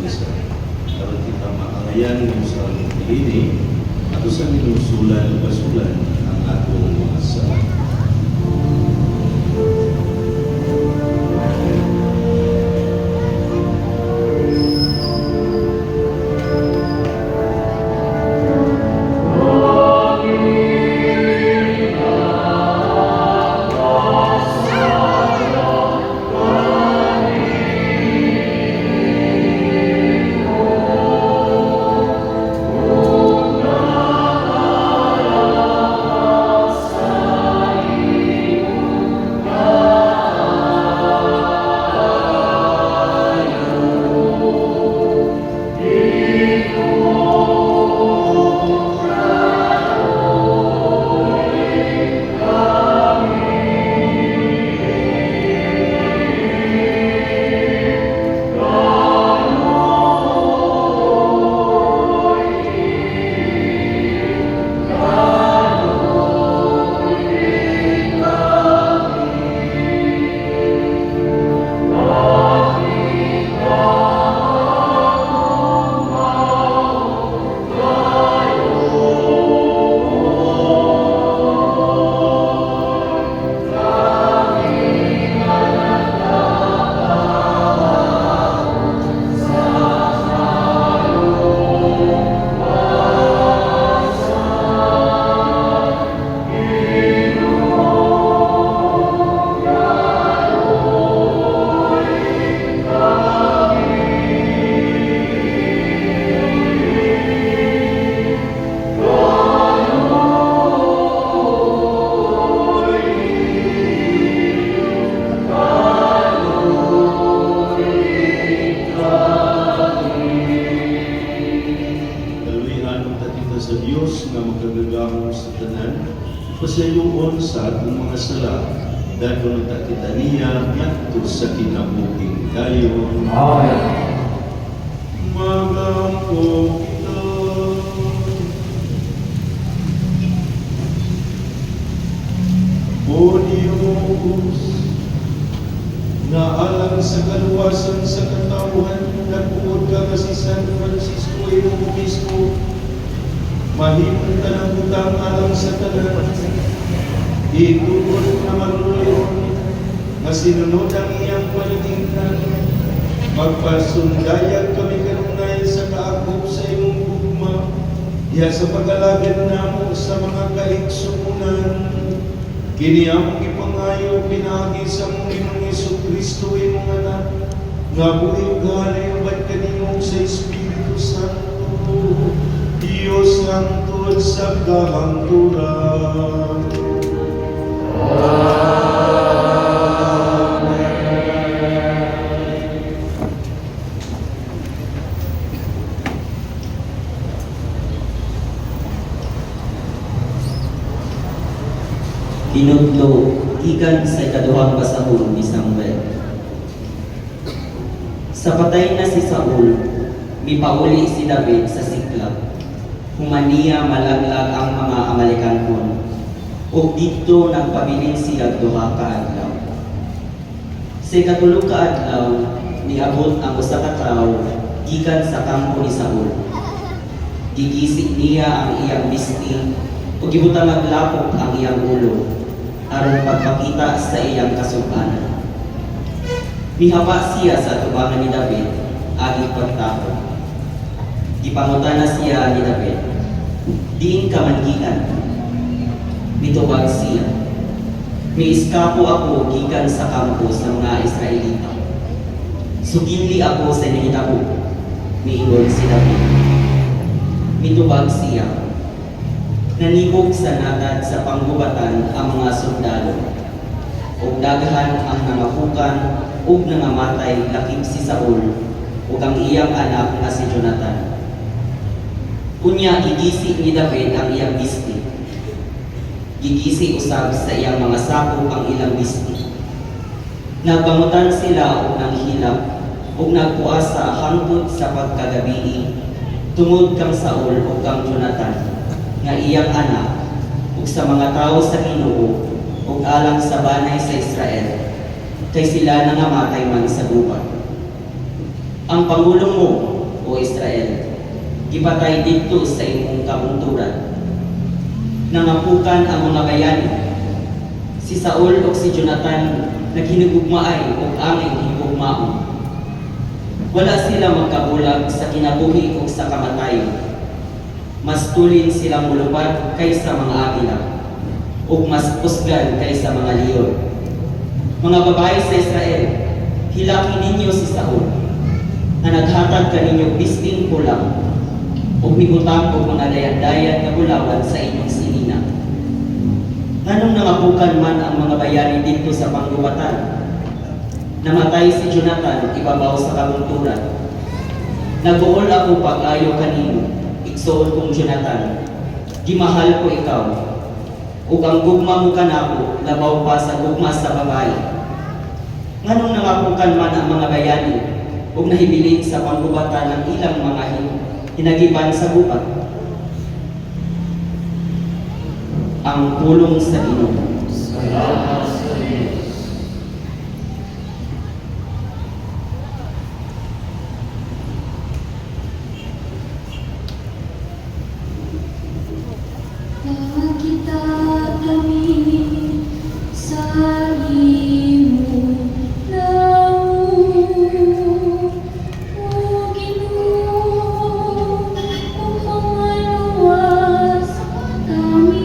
sa aron kita maangayan mo sa pilini at sa minusulan basulan ang atong mga sala. Sa Diyos nga magkagagahong sa tanan, pasayloon sa atong mga sala, dahil nagtakita niya ngadto sa kinabuhing kayo. Amen. Magampo kita. O Diyos, na alang sa kaluwasan sa katawhan, nagpuod ka si San Francisco Obispo, mahimong tanang utang alang sa tanan. Itulod naman ulit na sinunod ang iyang palitingkan. Magpasundayag kami kanunay sa kaakop sa imong gugma, diha sa pag-alagad namo sa mga kaigsuunan. Kini among ipangayo pinagi sa mong Ginoong Jesucristo imong anak, nga buhi ganay ubad kanimo sa Espiritu Santo, Diyos hangtod sa kahangturan. Pinudlo, ikan sa ikaduhang basahon ni Samuel. Sa patay na si Saul, mipauli si David sa Siklag. Humaniya malaglag ang mga Amalekanon, ug dito nagpabilin siya duha ka adlaw. Sa ikatulog ka adlaw, niabot ang usa ka tawo gikan sa kampo ni Saul. Gigisi niya ang iyang bisti ug gibutang maglapok ang iyang ulo aron pagpakita sa iyang kasug-anan. Mihapa siya sa atubangan ni David agi pagtapon. Ipangutana siya ni David, diin ka mangikan. Mitubag siya, miiskapo ako gikan sa kampo sa mga Israelita. Suginli ako sa nahitabo, miingon si David. Mitubag siya, nanibog sa natad sa panggubatan ang mga sundalo, ug daghan ang namakukan ug nangamatay lakip si Saul ug ang iyang anak nga si Jonathan. Unya gigisi ni David ang iyang bisti. Gigisi usab sa iyang mga sakop ang ilang bisti. Nagbangutan sila og nang hilap ug nagpuasa hangtod sa pagkagabi tungod kang Saul ug kang Jonathan nga iyang anak ug sa mga tawo sa Ginoo ug alang sa banay sa Israel kay sila nangamatay man sa gubat. Ang pangulo mo gipatay dito sa imong kabunturan. Nangapukan ang mga bayani. Si Saul o si Jonathan naghinugugmaay o aming hinugugmaon. Wala sila magkabulag sa kinabuhi o sa kamatayon. Mas tulin silang mulupad kaysa mga agila o mas pusgan kaysa mga leon. Mga babae sa Israel, hilaki ninyo si Saul na naghatag kaninyo bisting pulang o mibutang o mga dayan-dayan na bulawan sa inyong sinina. Nganong nangapukan man ang mga bayani dito sa panggubatan? Namatay si Jonathan ibabaw sa kabunturan. Nagbuol ako pag-ayo kanino, igsoon kong Jonathan, gimahal ko ikaw, ug ang gugma mo kanako labaw pa sa gugma sa babae. Nganong nangapukan man ang mga bayani ug nahibilin sa panggubatan ng ilang mga hinagiban sa gubat? Ang pulong sa Ginoo. Salamat sa Diyos. Nakita kami sa imo naong, O Ginoo, o pangalawas kami.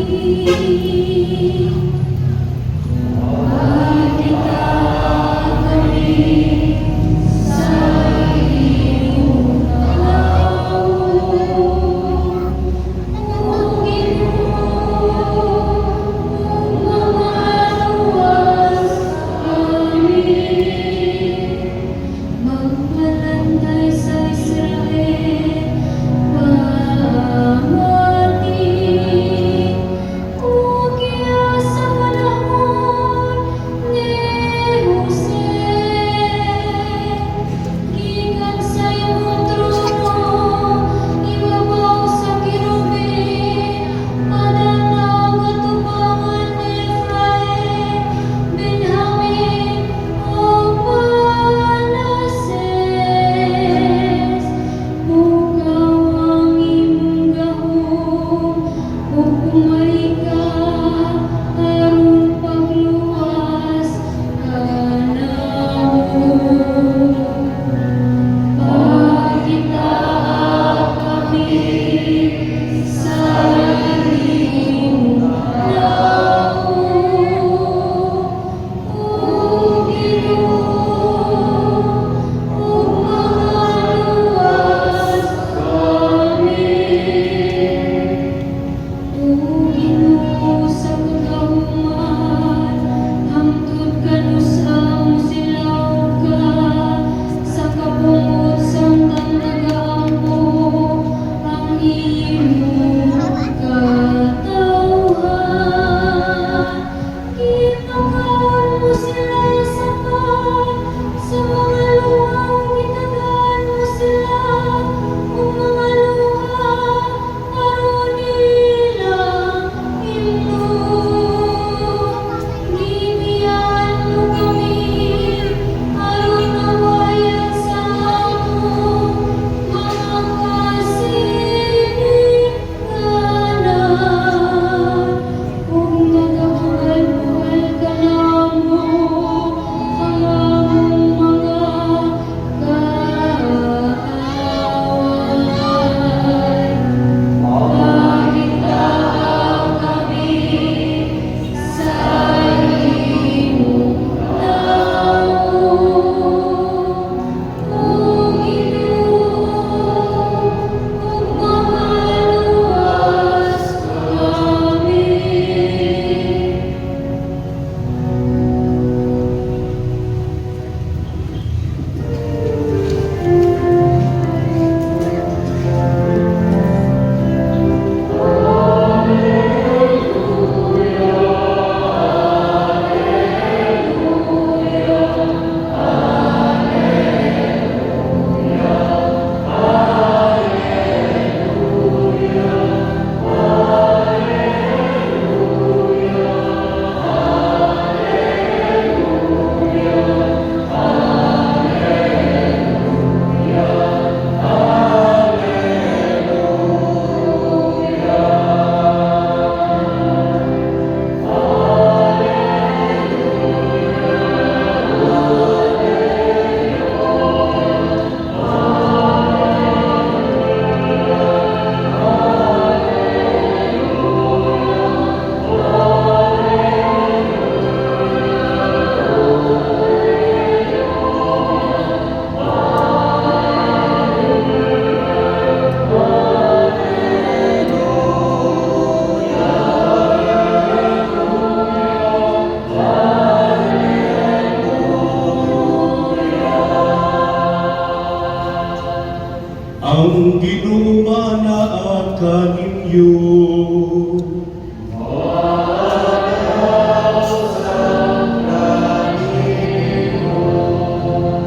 Ginoo manaa kaninyo.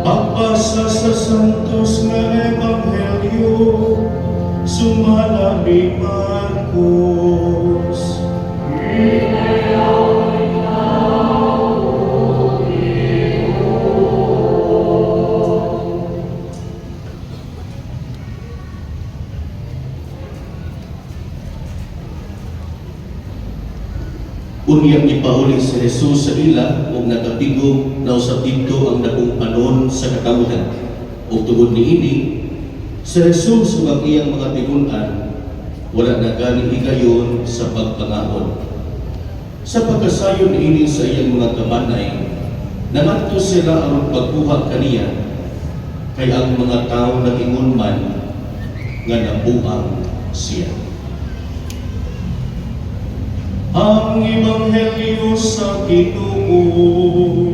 Pagpasa sa santos nga ebanghelyo sumala ni Marcos. Unyang ipauli si Jesus sa ila ug nagapigong na usab didto ang dakong panon sa katamutan. Ug tungod niini, si Jesus ug ang iyang mga tinun-an wala na gani higayon sa pagpangahon. Sa pagkasayon niini sa iyang mga kabanay, nangadto sila aron pagkuha kaniya kay ang mga tawo nagingon man nga nabuang siya. Ang ebanghelyo sa Ginoo.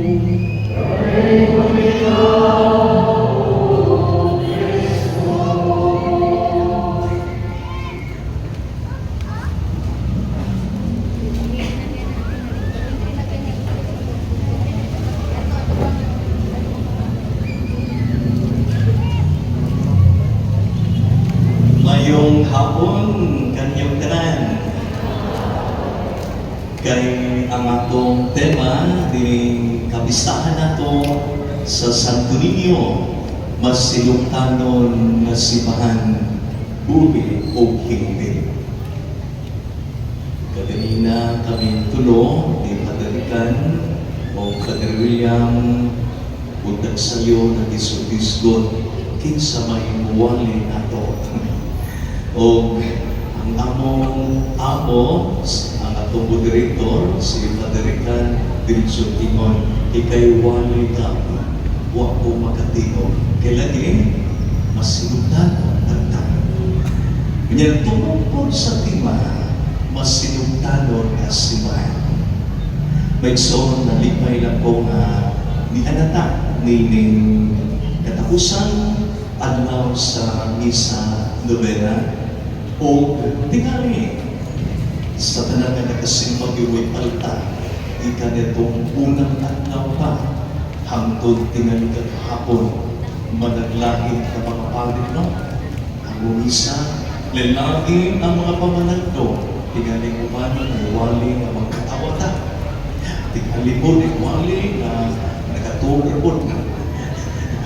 Mayong hapon kanyang tanan. Kay ang atong tema din kabistahan nato sa Santo Niño, mas silungtanon na simbahan, buhi o hindi. Kaganina kami tulo ni Padarikan o Padre William buntag sayo na disudisgon kinsa may muwali nato. O ang among amo, ang atong moderator, si Padarikan Diritsyon Timon, ikay wali ka, wa ko makatino. Kaya lagi, mas sinugdan ang tagtang. Kanya tumungkod sa tima, mas sinugdan ang simbahan. May so, nalipay lang ko nga ni Anata, ni katapusan, adlaw sa misa novena, o tingali sa tanan nga nakasimbag yung palta, ika nitong unang adlaw pa, hangtod tingali kahapon, managlahin na mga palit, no? Ang misa, lalagin ang mga pamanagdo, tingali umano na iwali na magkatawata, tingali po na iwali na nakatulipon,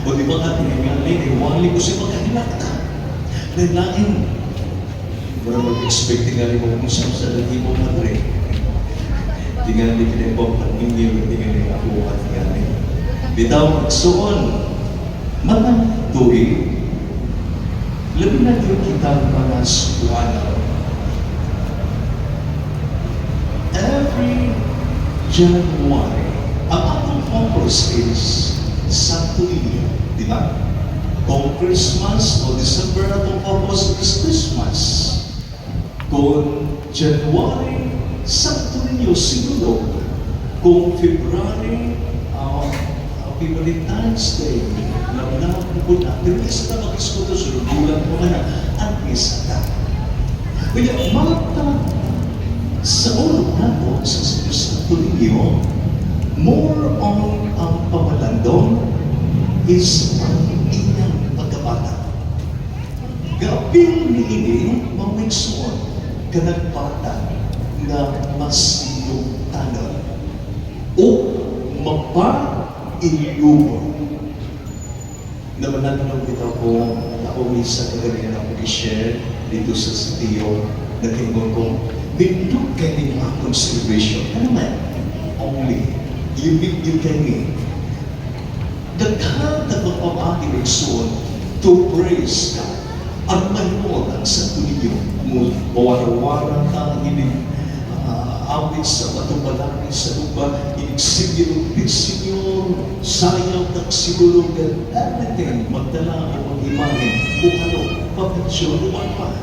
o di ba ka tingali na iwali ko si magkahilakta, lalagin. Mura mag-expect tingali mo kung saan sa lagi mo madre. Tingali kinibong paningil, tingali ako at tingali. Bitaw magsuon, manang tuwi, labi na yung kita mga suwana. Every January, ang atong focus is Santo Niño, di ba? Kung Christmas o December na itong focus is Christmas. Kung January, Santo Niño sinulog. Kung February, Valentine's Day, lamang po na. Pero isa na mag-iskuto sa bulan mo na ang isa na. Kaya mata sa ulo na po sa Santo Niño, more on ang pamalandong is ang inyang pagkabata. Gapil ni ini, mamigsuon, kanagpata na masilong tanan o mapa-ilubon. Namanaglang kita po, ako misa kaganina ako i-share dito sa sitiyo, nagkingon ko, bindog kayo ng mga consideration. Ano man? Only, you can me. Daghan na magpapati ng soon to praise God. Ang mayroon ang Santo Niño, mawarawarang ang hiling awit sa matubalangin sa lupa, iksig yung Senyor, sayang ng sinulugan, everything, magdala o mag-imahin, kung ano, pagkatsyon, luwan pa.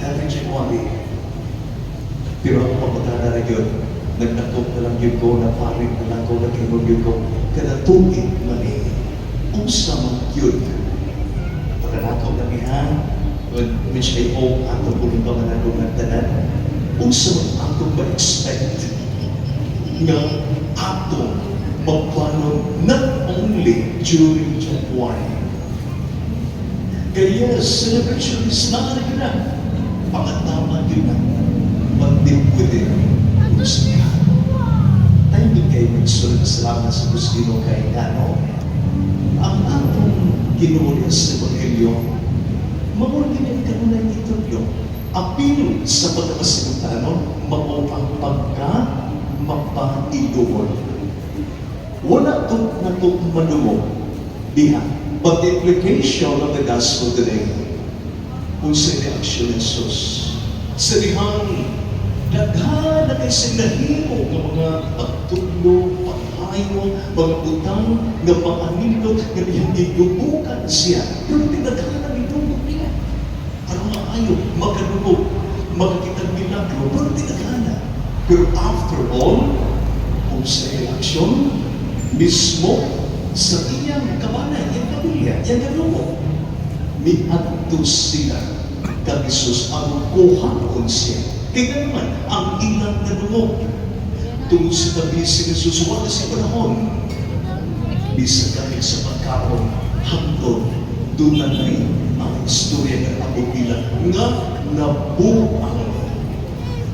Every January. Pero ako pagkatara na yun, nagnatok na lang yun ko, naparin na lang ko, nagkinog yun ko, kada tungin mali, ang sama yun. Para nato kami ha, which I hope ato po rin mga natungan tanan, kung sa mga ato ma-expect nga ato magpanon not only during January. Kaya celebration is not na. Pangatama din na. But deep within, gusto niya. Tayo din kayo magsulod na salamat sa Gustino kay Gano. Ang atong ginuulas sa Evangelyo, mabuti na kanunay ito yung apil sa pagkakasimutanon, maupang mapailuhod. Wala itong natong madumog diha. But the implication of the gospel today, kung sa reaksyon ng Jesus, sa dihang daghan na kay sinahimo ng mga pagtulo, paghayo, mga utang, ng mga nindot, na dihang gidubukan siya. Pero tinaghan na nindot niya. Para maayo, makadubog, makakitang milagro, pero tinaghan na. Pero after all, kung sa reaksyon, mismo sa iyang kabanay, iyang pamilya, iyang galumo, miadto sila kag Jesus ang kuhaon siya. Kaya naman, ang ilang galumo, tungkol sa tabi si Jesus, wala sa panahon, bisa kami sa pagkaon, hangtod, dunanay ang istorya ng abog nga nabuang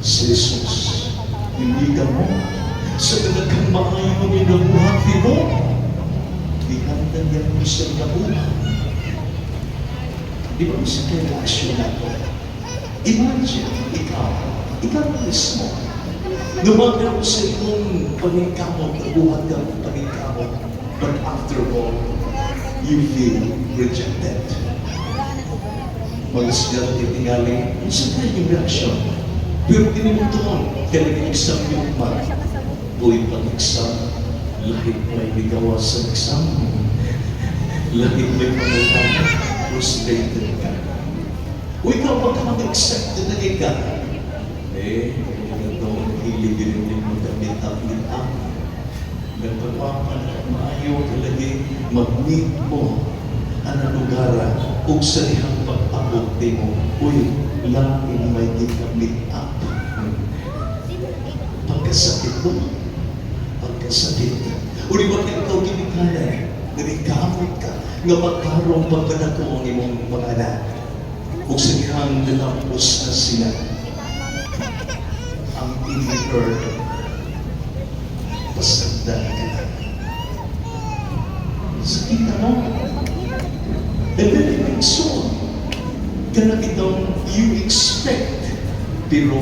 si Jesus. Hindi ka mo, sa talagang maayo ng nabuhati mo, dihandan yan mo sa nabuhan. Di ba sa relasyon na ito? Imagine, ikaw mismo, lumagaw sa iyong pangingkamot, nabuhat ka ng pangingkamot, but after all, you feel rejected. Malasgal itingali, kung saan kayo yung reaksyon? Pero tinimutuan, kaya nag-exam yung mag, buhay pag-exam, lahit may ligawa sa exam, lahit may pangalaman, frustrated ka. Kung ikaw pagka-accept na ka, ito, hilig din mo damit ang nagpapapan at maayo talaga mag-meet mo ang lugara kung sa lihang pag-abot mo. Uy, langin may meet up. Pagkasakit mo, pagkasakit. Uli ba ikaw kinikalay, narikamot ka, nga magkaroon pagkanako ang imong mga anak. Kung sa lihang nalapos na sila, ang in-return, pasagdan ka na. Sakita mo. And then it makes so. Kaya itong you expect, pero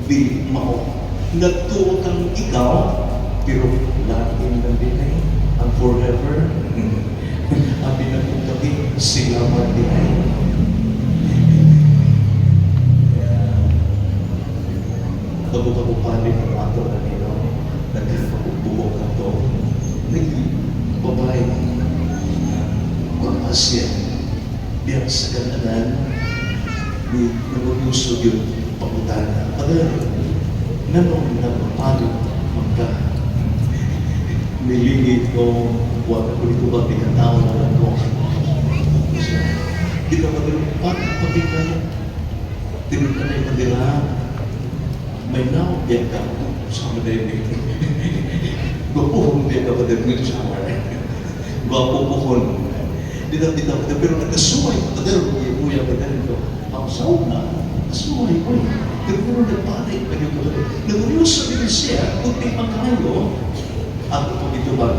di mao. Nagtuo kang ikaw, pero laging nabinay ang forever. Ang binagpagkabi, sila mabinay. Kabuk-kabupanin ang ato na nino, nagkakapagbuhok ato, nag-babay, makasya, biyak sa gananan, ni nagulusog yung pagutana. Pagano, nanong napapalo, magka, nilingit ko, wala ko dito ba pinatao na lang ko. Di ka magano, pagkakapagkakaya, tinutay ka nila, may now, biyak ka, sama na yun. Gwapuhon biyak ka pa din with shower. Gwapuhon. Dita-dita pa din, pero nagkasuway pa din, kuya pa din ito. Ako sauna, kasuway ko. Pero nagpanik pa din ko. Nag-uusap din siya, kung di magkayo, ako po dito ba,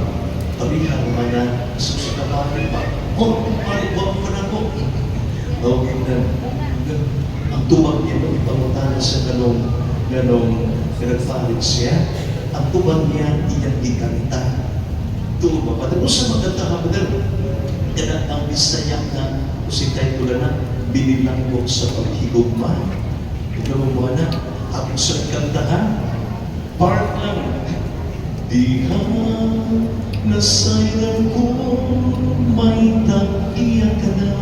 pabihang mana, susikapanin pa. Oh, panik ba ako na ko? Okay na. Ang tubag niya, ipangutana sa ganong nagpalit siya, ang tubag niya, iyang ikanta. Tubag. Patapos sa maganda ka pa din, kaya ang Bisaya na, usitay ko na, binilang ko sa paghigugma. Ito mo na, ako sa kantahan, part lang, diha nasayang ko, may takiya ka na,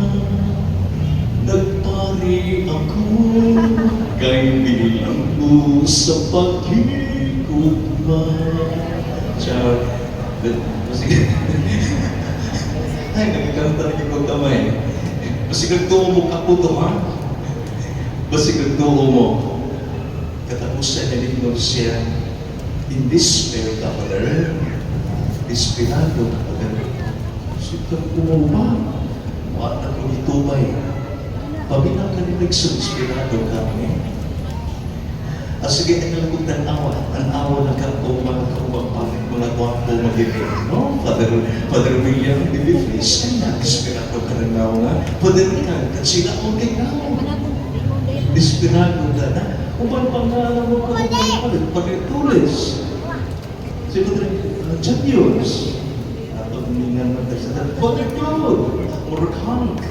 nagpari ako, kay bilang ko sa paghigugma. Char. Sige. Ay, nagkakanta na yung kamay. Basig nagtuo mo kaputo, ha? Basig nagtuo mo. Katapusan na ninyo siya, in despair ka, Father. Desperado ka, Father. Sikap ko ba? Wala ko itubay. Pabilang ka ni desperado kami. Sige, ang lagot ng awa. Ang awa ng mga kaubang palit, mga guwapo mag-ibig. No? Father William, please, kaya desperado ka ng awa nga. Father William, sila ang kailangan. Desperado ka na. Upang pangalan mo ka ng palit tulis. Si Father John Hughes. Atong ningan magdasal. Father Claude, Lord Hank.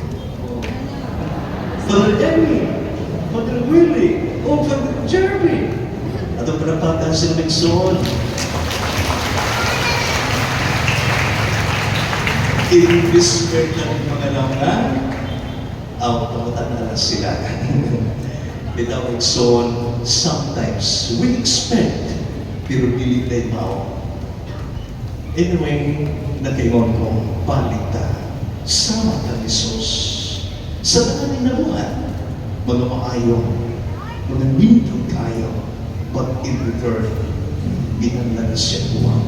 Father Emmy. Father Willie. Father Jeremy. Atong panapatan si Nixon. In despair lang yung mga naungan, pamutan na lang sila. Bitaw Nixon, sometimes we expect, pero dili tayo mao. Anyway, nakaingon ko, palita, sama ka Jesus. Sa mga ninabuhan, mga maayong, mga nindog kayo, but in return, ginanlan siya buwang.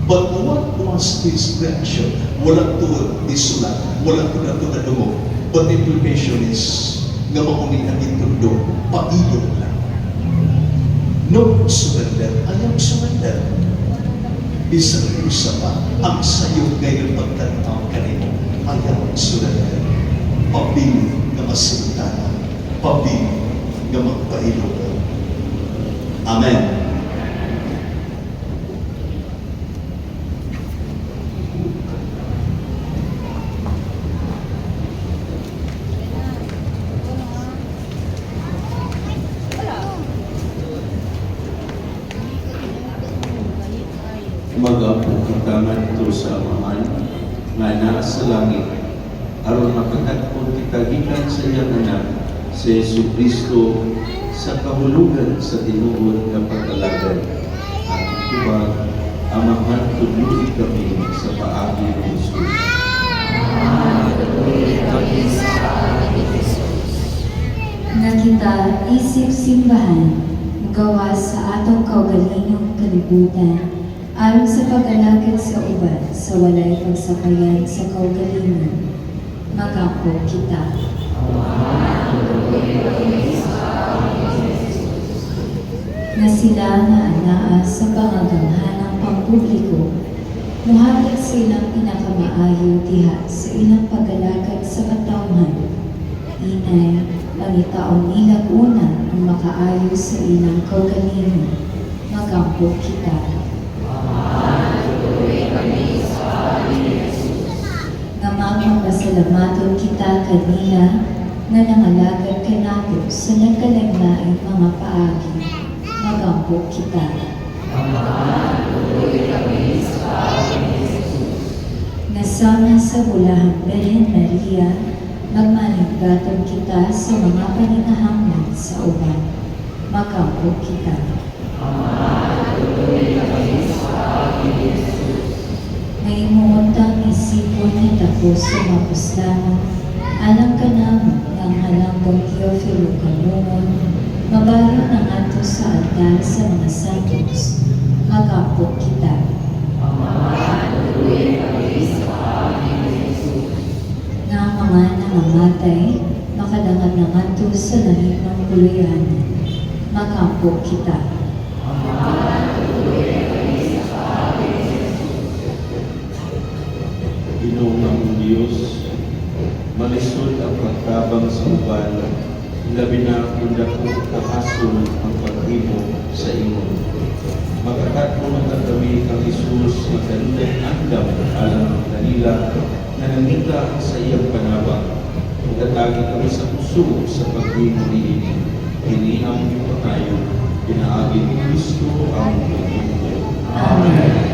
But what was his reaction? Walang tuwag isulat, walang tuwag na dumog. But the implication is, nga mauni ang itundo, pailog lang. No surrender, ayaw surrender. Isa pa, ang sayo ngayon pagtanaw kanino, ayaw surrender. Pabili na masintanan, pabili na magpailog. Amen. Magapo kita ngadto sa Amahan nga naa sa langit aron makakatpon kita gikan sa iyang anak si Jesucristo sa kahulugan sa tinuod nga pagkalagay at itubag Amahan tuluy kami sa paagi ni Jesus. Nga kita isip simbahan, gawa sa atong kaugalingong kalibutan, aron sa pag-alagad sa uban sa walay pagsakayan sa kaugalingon, magampo kita. Na sila nga anaa sa pangaganghanang pampubliko, muhatag silang pinakamaayo diha sa ilang pag-alagad sa katawhan. Inay, pangitaon nila una ang makaayo sa ilang kaugalingon, magampo kita. Nga magpasalamaton kita kanila nga nangalagad ka nato sa nagkalaglaing mga paagi, magampo kita. Nasama sa bulahang Belen Maria, magmaninggatong kita sa mga paningahanglan sa uban, magampo kita. Ngayong isipon ni tapos sa mapuslano, alang ka naman ng halanggang Teofilo Kalungon, mabayo ng ato sa altar sa mga santos, magampo kita. Nga mga nangamatay, makadangan ng ato sa langit ng kuluyan, magampo kita. Ginoong Diyos, malisod ang pagtabang sa uban, labi na kung dakong kahason ang paghimo sa imo. Makakat mo magkagawi kang Isus, magandang andam alam ng kanila na nangita sa iyang panabang. Tatagi kami sa puso sa paghimo ni ini. Ini ang iyong panayo, pinaagi ni Kristo ang paghimo. Amen.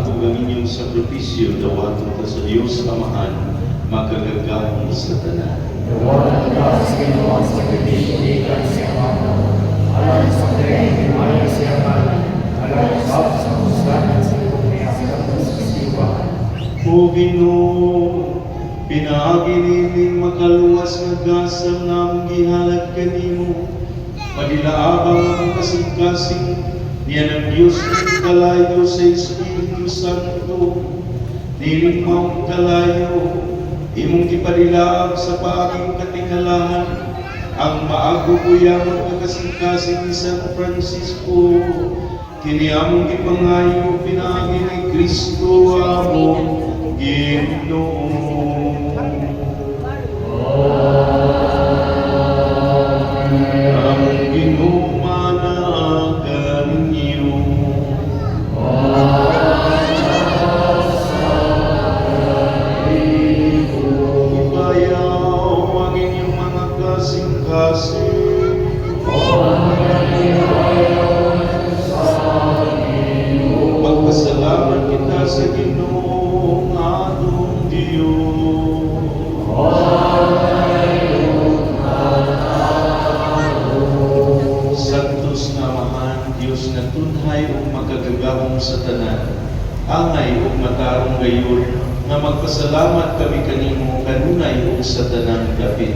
atong gaminyong sakripisyo dawato ta sa Dios Amahan makagagahong sa tanan. O Ginoo, pinaagi nining makaluwas nga gasam nga among gihalad kanimo. Padilaabang ang kasing-kasing niya ng Diyos ng kalayo sa Espiritu Santo. Niling maong kalayo, imong ipadilaab sa paaging katingalahan ang maago kuyamang nga kasing-kasing ni San Francisco. Kini among ipangayo pinaagi ni Kristo among Ginoo. Among Ginoo managan niyo. Ibayaw ang inyong mga kasing-kasing. Magpasalamat kita sa Ginoong atong Diyos. Santos nga Amahan, Diyos na tunhay o makagagahong sa tanan, angay o matarong gayon, nga magpasalamat kami kanimo kanunay o sa tanang dapit.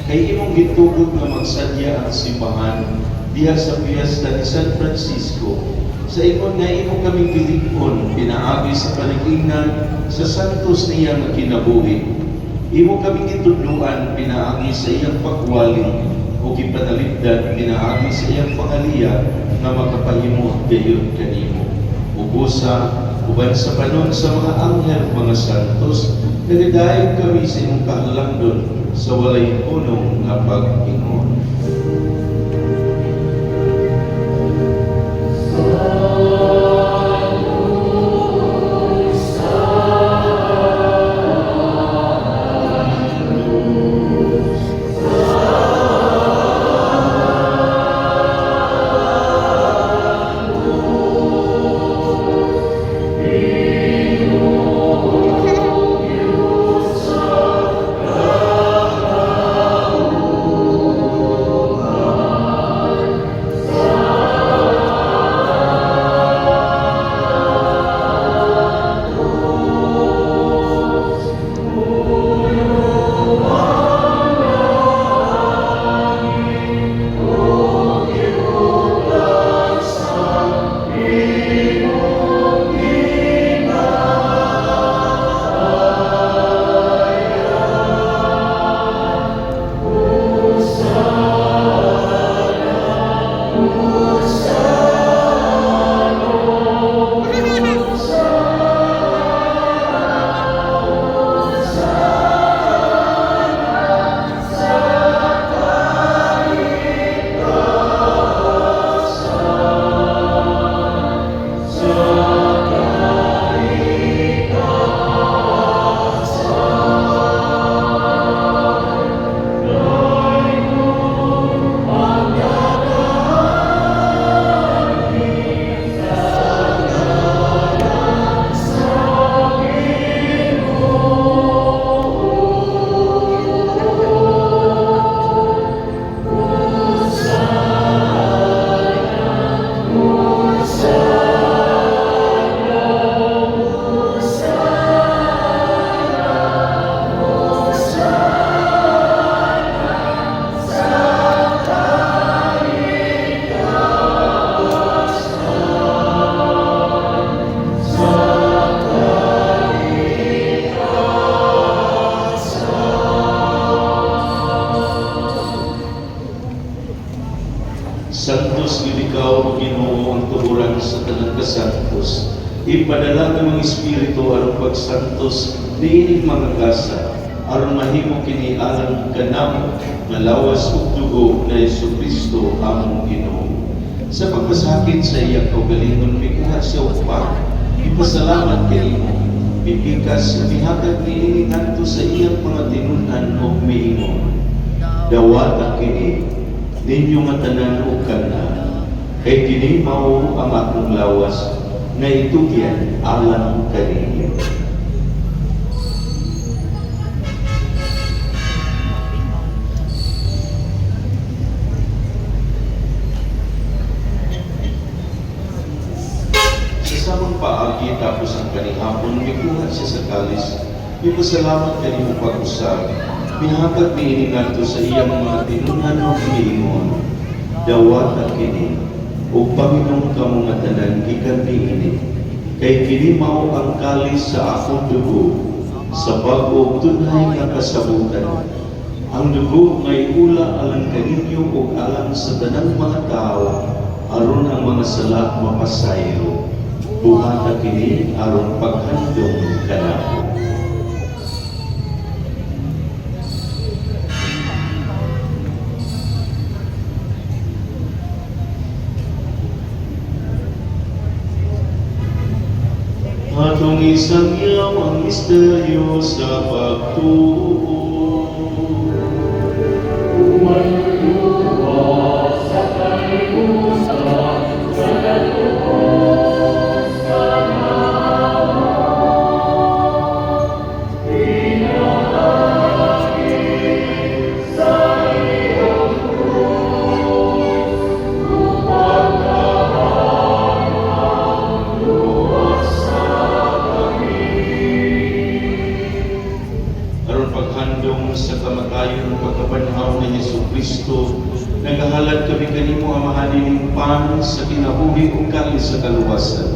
Kay imong gitugod nga magsadya ang simbahan diha sa piyesta ni San Francisco. Sa ingon nga imo kaming gilig-on pinaagi sa panag-ingnan sa santos niya nga kinabuhi. Imo kaming gitudluan pinaagi sa iyang pagwali o gipanalipdan pinaagi sa iyang pangaliya nga makapahimo gayon kanimo. Ubusa uban sa panon sa mga anghel mga santos, nagadayon kami sa imong kahalangdon sa walay punong nga pag-ingon. Santos gid ikaw, Ginoo, ang tuburan sa tanang kasantos. Ipadala ng mga espiritu aron pagsantos diining mga kasa aron mahimo kini alang kanamo nga lawas ug dugo na Jesucristo among Ginoo. Sa pagpasakit sa iyang kaugalingon mikuha siya upa. Ipasalamat kanimo. Bibigas mihatag niini ngadto sa iyang mga tinud-an ug miingon. Dawata kini ninyo nga tanan ug kana kay kini mao ang akong lawas nga itugyan alang kaninyo. Sa samang paagi tapos ang kanihapon, mikuha siya sa kalis, ipasalamat kanimo pag-usab. Pinahatag ni iningadto sa iyang mga tinunan o giingon, dawat at kini, o Panginoon kamo nga tanan gikan niini, kay kini mao ang kalis sa akong dugo, sa bag-o tunay nga kasabutan. Ang dugo ngay ula alang kaninyo o alang sa tanang mga tao, aron ang mga sala mapasayo. Buhata kini aron paghandong kanako. Atong isangyaw ang misteryo sa pagtuo. Aron paghandong sa kamatayon ng pagkapanhaw ni Yesu Kristo, nagahalad kami kanimo ang mahalin pan sa kinabuhi ug kalis sa kaluwasan.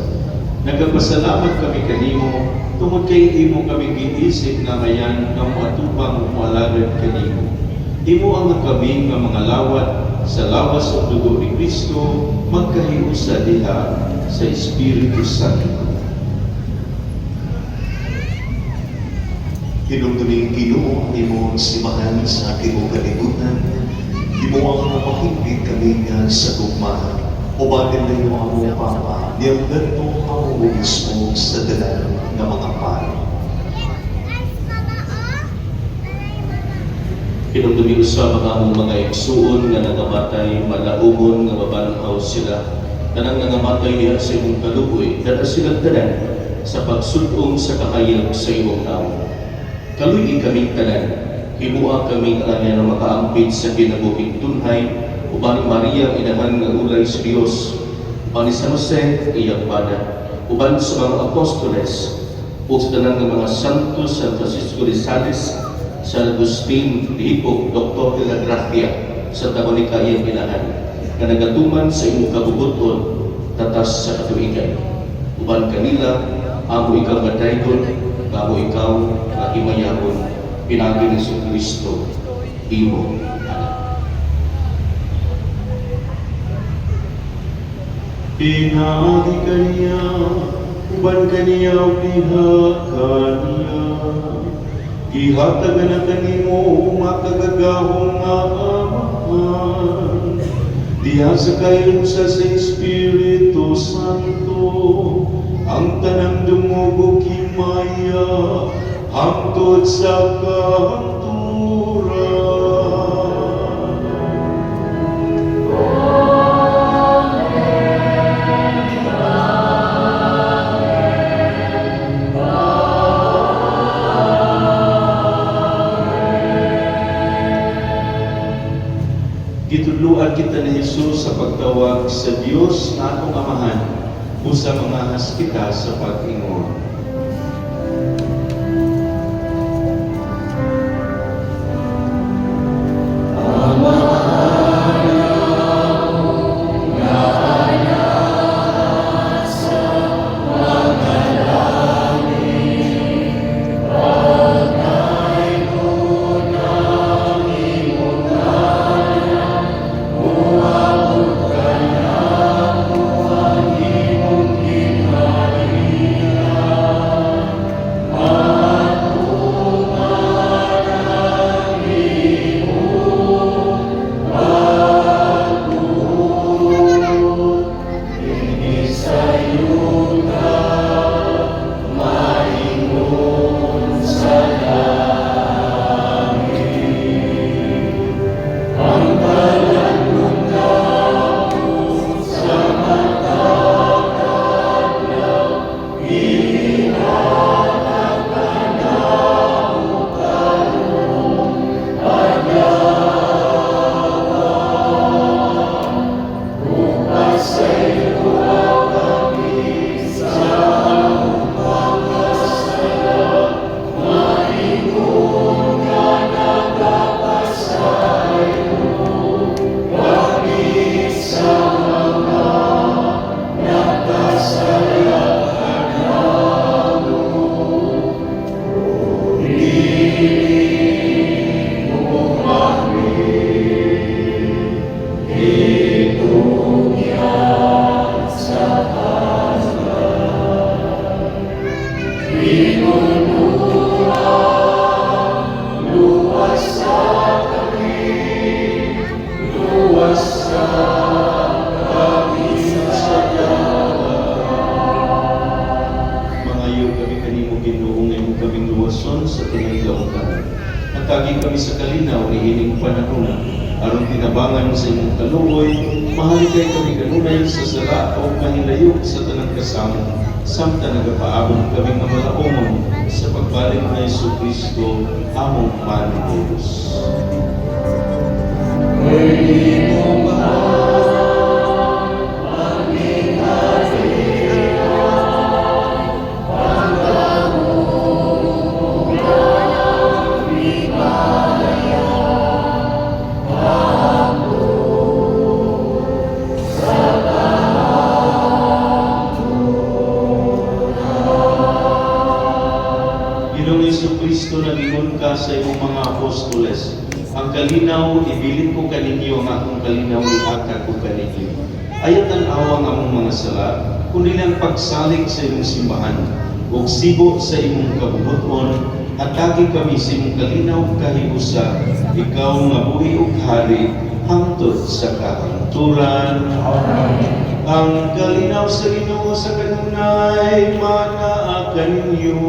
Nagapasalamat kami kanimo tungod kay imo kami giisip nga ngayan nga moatubang moalagad kanimo. Imo ang kami nga mga lawat sa lawas ug dugo ni Kristo magkahiusa diha sa Espiritu Santo. Hinumdumin Ginoo imo simahan sa ating kalibutan. Imo ang mapahimpit kami nga sa tugma. Ubatin na imo ang mga Papa, niyang ganito ang mismo sa dalan ng mga pari. Hinumdumi sa mga igsuon nga nangamatay, malaumon nga mabanhaw sila, kanang nangamatay niya sa imong kaluoy, dala silang tanan sa pagsudong sa kakayag sa imong tao. Kaluy kaming tanan, himua kaming anya na makaampit sa kinabuhing tunhay, uban ni Maria inahan nga ulay sa Dios, uban ni San Jose iyang bana, uban sa mga apostoles, ug sa tanan nga mga santo, San Francisco de Sales, San Agustin de Hippo, Dr. de la Gracia, sa Tabonica iyang inahan, nga nagatuman sa imong kabubuton, tatas sa katuigan. Uban kanila, amo ikaw nga daygon, amo ikaw nga himayahon, pinagi ni Yesu Kristo, imo anak. Pinagi kaniya, uban kaniya o diha kaniya. Ihatagan na kanimo makagagahong nga amahan. Diha sa kailumsa sa Espiritu Santo, ang tanang dumugo kimaya, hangtod sa kahanturan. Gitudluan kita ni Jesus sa pagtawag sa Dios na atong Amahan o sa mga haskita sa pag-ingon. sa tinagdaotan. Natagi kami sa kalinaw ni ining panahon, aron tinabangan sa imong kaluoy, mahal kay kami kanunay sa sala o kahilayo sa tanang kasamo, samtang nagapaabot kami nga malaumon sa pagbalik na Jesucristo, among Manigos. Ginoong Jesucristo, nagingon ka sa imong mga apostoles, ang kalinaw, ibilin ko kaninyo, ang akong kalinaw, ihatag ko kaninyo. Ayat ang awang among mga sala, kundi lang pagsalig sa imong simbahan, ug sibo sa imong kabubuton, hatagi kami sa imong kalinaw kahiusa, ikaw nga buhi ug hari, hangtod sa kahangturan. Ang kalinaw sa Ginoo sa kanunay, manaa kaninyo.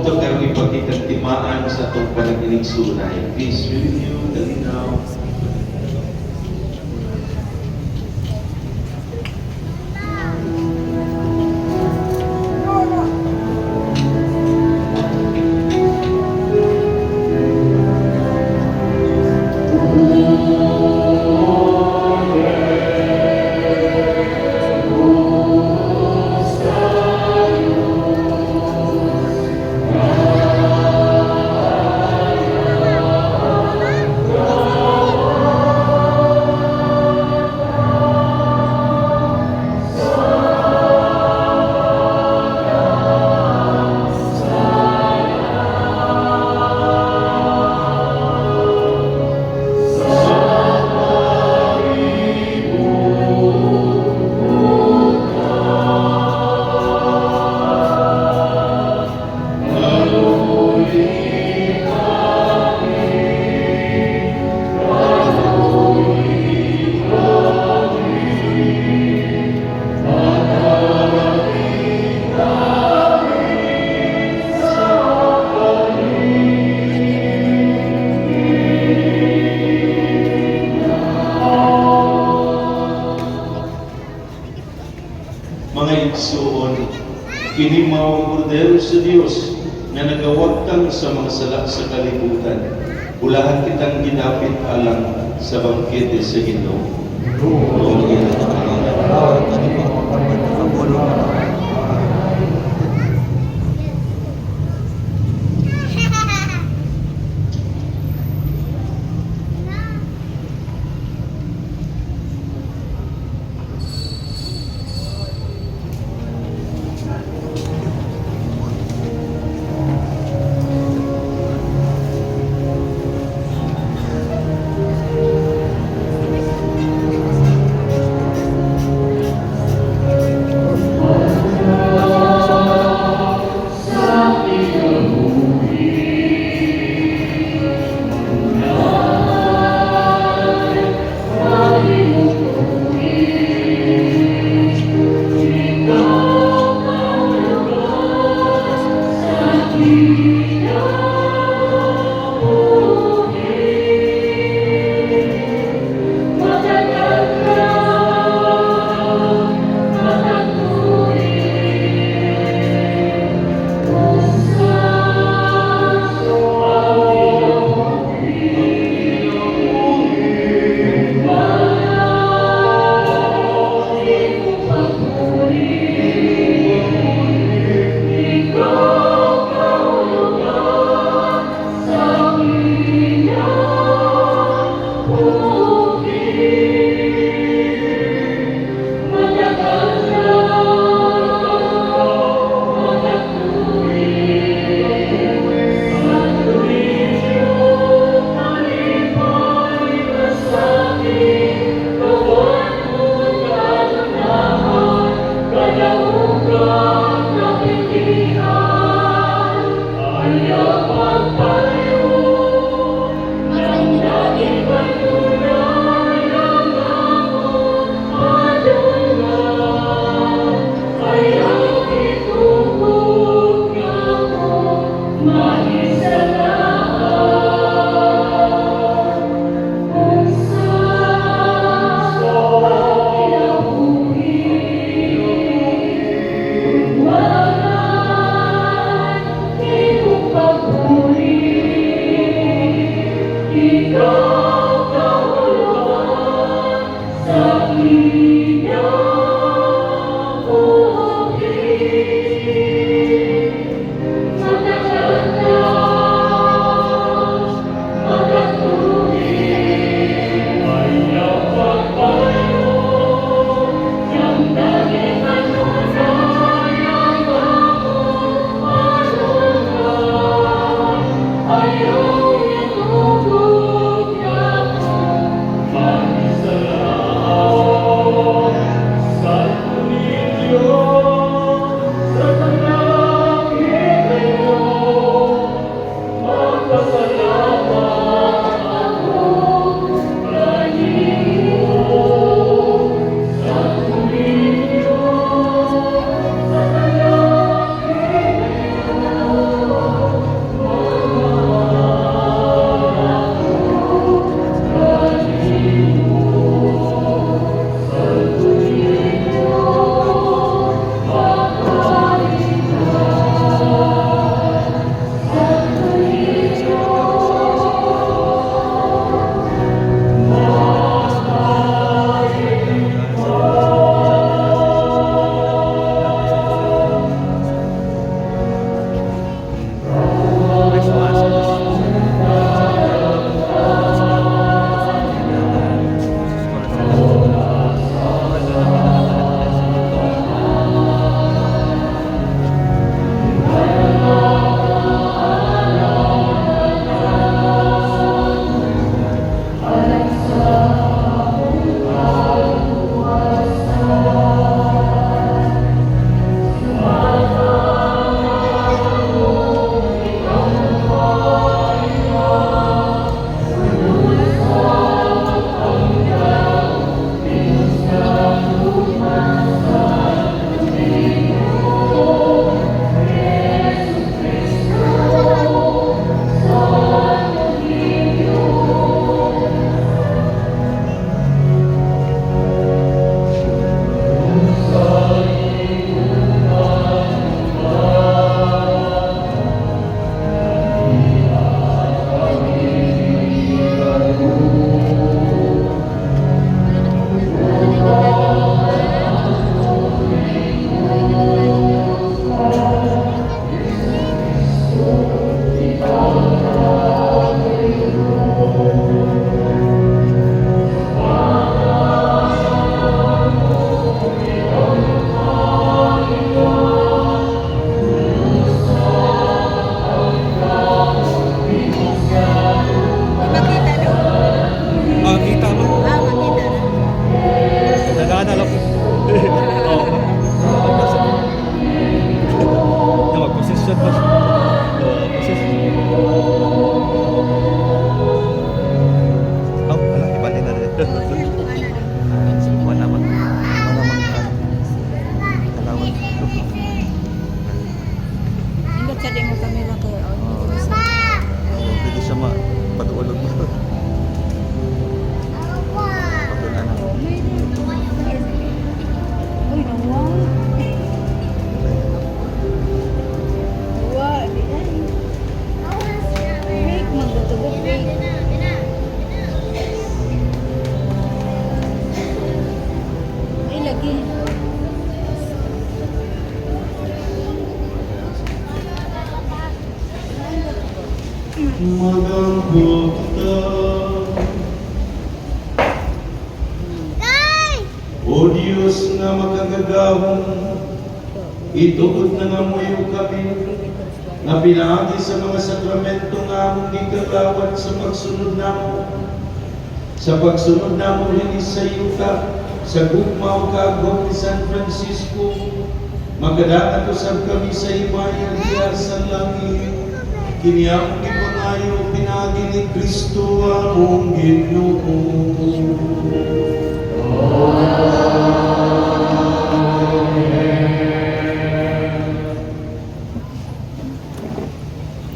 Ito karong ipagtikantimaan sa itong panaginig sunay. Peace with you, kalinaw. Mga igsoon, kini mao kordero sa Dios na nagawagtang sa mga sala sa kalibutan. Ulahan kitang ginapit alang sa bangkete sa Ginoo. Ang pagpayo, ang laging pagtulong. O Diyos nga makagagahong, ituod na nga mo'yo kami, na pinaagi sa mga sakramento nga among gikalawat sa pagsunod namo. Sa pagsunod namo rin sa iyo ka, sa gugma o kaagom ni San Francisco, magadakan usab kami sa himaya diya sa langit. Kini among gipangayo pinaagi ni Kristo among Ginoo.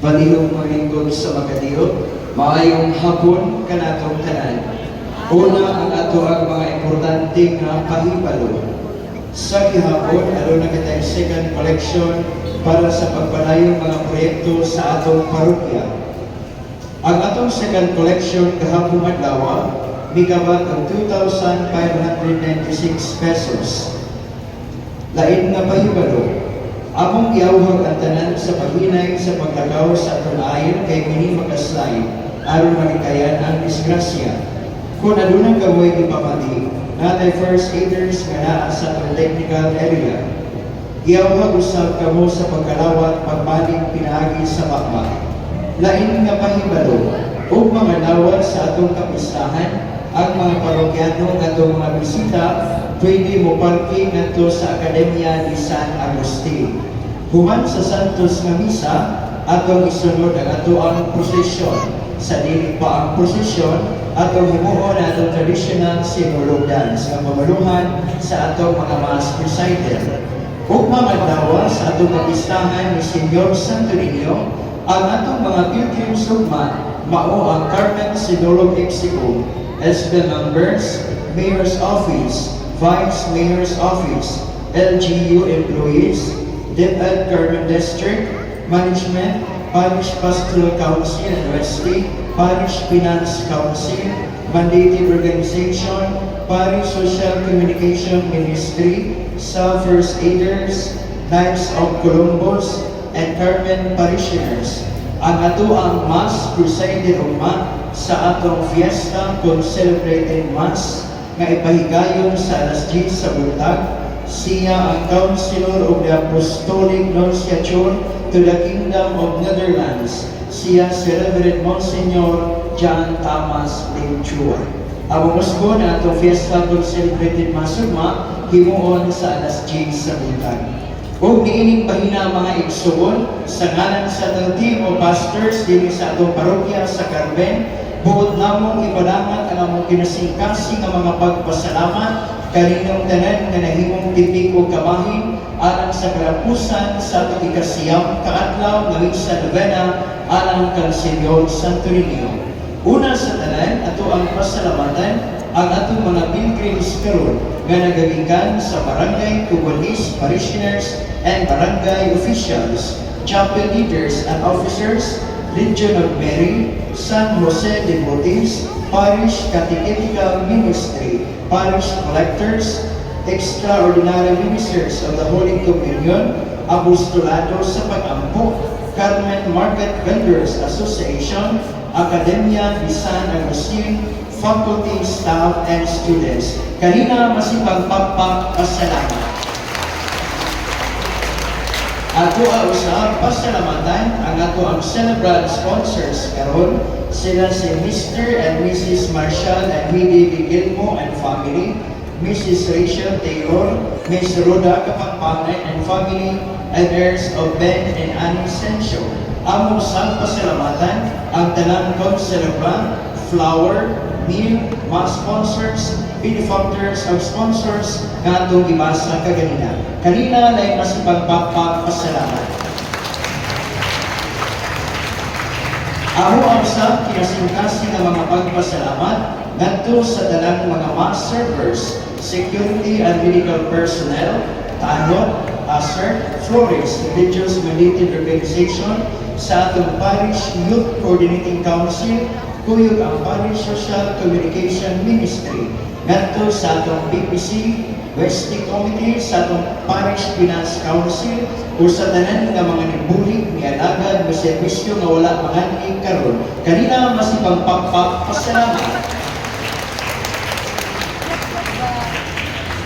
Panihong maningkod sa makadiyo, maayong hapon kanatong tanan. Una ang ato ang mga importante nga pahibalo. Sa gihapon, alo na kitay second collection para sa pagpanayong mga proyekto sa atong parokya. Ang atong second collection kahapong adlaw, migabat ang 2,596 pesos. Lain nga pahibalo, among giawhag ang tanan sa paghinay sa paglakaw sa atong ayon kay kini makaslay aron malikayan ang disgrasya. Kung adunang gamoy ipapati, natay first aiders nga naa sa atong technical area. Giawhag usab kamo sa pagkalawat pagbaling pinaagi sa bakbak. Lain nga pahibalo ug mga lawat sa atong kapistahan, ang mga parokyano nga atong mga bisita pwede mo parking ngadto sa Akademya ni San Agustin. Human sa Santos nga misa, atong isunod ang ato ang prosesyon. Sa dili pa ang prosesyon, atong himuon ang atong traditional sinulog dance nga pamaluhan sa atong mga mass recital. Ug mga dawa sa atong kapistahan ni Senyor Santo Niño, ang atong mga pilgrim sugma mao ang Carmen Sinulog Executive, SB members, Mayor's Office, Vice Mayor's Office, LGU employees, DepEd Carmen District, Management, Parish Pastoral Council and Westlake, Parish Finance Council, Mandated Organization, Parish Social Communication Ministry, sa First Aiders, Knights of Columbus, and Carmen Parishioners. Ang ato ang Mass presided ugma sa atong fiesta kung celebrated Mass nga ipahigayon sa alas 10 sa buntag. Siya ang Councilor of the Apostolic Nunciature to the Kingdom of Netherlands. Siya si Reverend Monsignor John Thomas Linchua. Ang musgo na atong fiesta kung celebrated Mass ugma himuon sa alas 10 sa buntag. Huwag niining pahina mga igsuon sa ngalan sa atong team o pastors din sa atong parokya sa Carmen, buot namong ipadangat ang among kinasingkasing nga mga pagpasalamat kaninong tanan nga nahimong tipik o kamahin alang sa kalapusan sa atong ikasiyam kaadlaw nga sa novena alang kang Senyor Santo Niño. Una sa tanan, ato ang pasalamatan ang atong mga pilgrims karon nga nagagikan sa barangay Kuwalis, parishioners, and barangay officials, chapel leaders and officers, Legion of Mary, San Jose de Botis, Parish Catechetical Ministry, Parish Collectors, Extraordinary Ministers of the Holy Communion, Apostolado sa Pag-ampo, Carmen Market Vendors Association, Academia ni San Agustin, faculty, staff, and students. Kanina masipag pagpapasalamat. Ato ang usahang pasalamatan ang ato ang celebrant sponsors karon sila si Mr. and Mrs. Marshall and Heidi Vigilmo and family, Mrs. Rachel Taylor, Ms. Rhoda Kapangpangan and family, and heirs of Ben and Annie Sencio. Ang usahang pasalamatan ang talang celebrant, flower, meal, mga sponsors, benefactors of sponsors nga atong gibasa kaganina. Kanina na masipag pagpapasalamat. Ako ang sa kinasingkasi ng mga pagpasalamat ngadto sa dalang mga mass servers, security and medical personnel, tanod, ASER, Flores, Religious Mandated Organization, sa atong Parish Youth Coordinating Council, kuyog ang Parish Social Communication Ministry, ngadto sa atong PPC, Westlake Committee, sa atong Parish Finance Council, o sa tanan nga mga nibulig ni alagad may servisyo nga wala manganli karon. Kanina masipang pasalamat.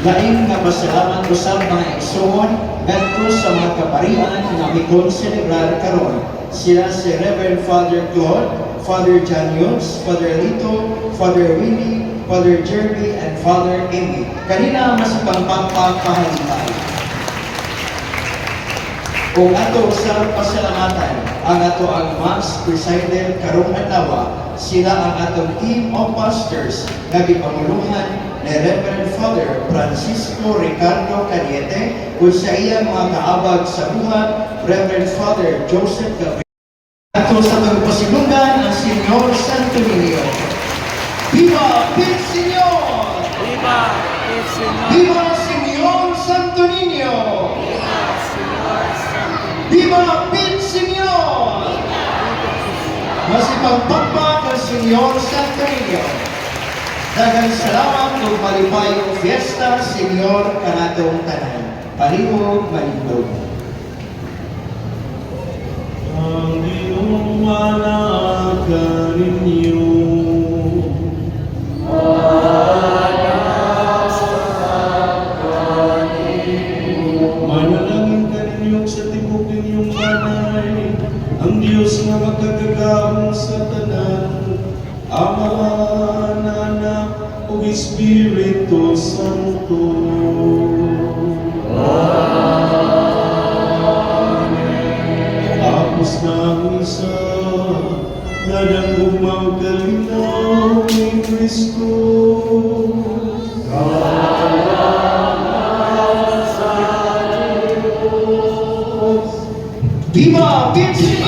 Laing nga pasalamat usab mga igsoon ngadto sa mga kaparian nga mikonselebrar karon. Sila si Reverend Father Claude, Father John Yunus, Father Lito, Father Willie, Father Jeremy, and Father Amy. Kanina mas pagpapahalitay. Kung ato sa pasalamatan, ang ato ang Mass Presider karong adlaw, sila ang atong team of pastors nga gipamuluhan ni Reverend Father Francisco Ricardo Caniete ug sa iyang mga kaabag sa buhat, Reverend Father Joseph Gabriel. Ato sa atong pasilungan ang Senyor Santo Niño. Viva Pit Señor! Viva el Señor! Viva Señor Santo Niño! Viva Señor Santo! Viva Pit Señor! Masipagpagpag ang Senyor Santo Niño. Daghang salamat ug malipayong fiesta, Senyor, kanatong tanan. Palihog, malibog. Ang inuwalaga ninyo. Manalangin ka ninyo sa tibok ninyong nanay, ang Diyos na magkagagahong sa tanan, Ama, Anak, ug Espiritu Santo. Tapos na ang isa, na nagumang kalinaw ni Kristo. Viva Pit Señor!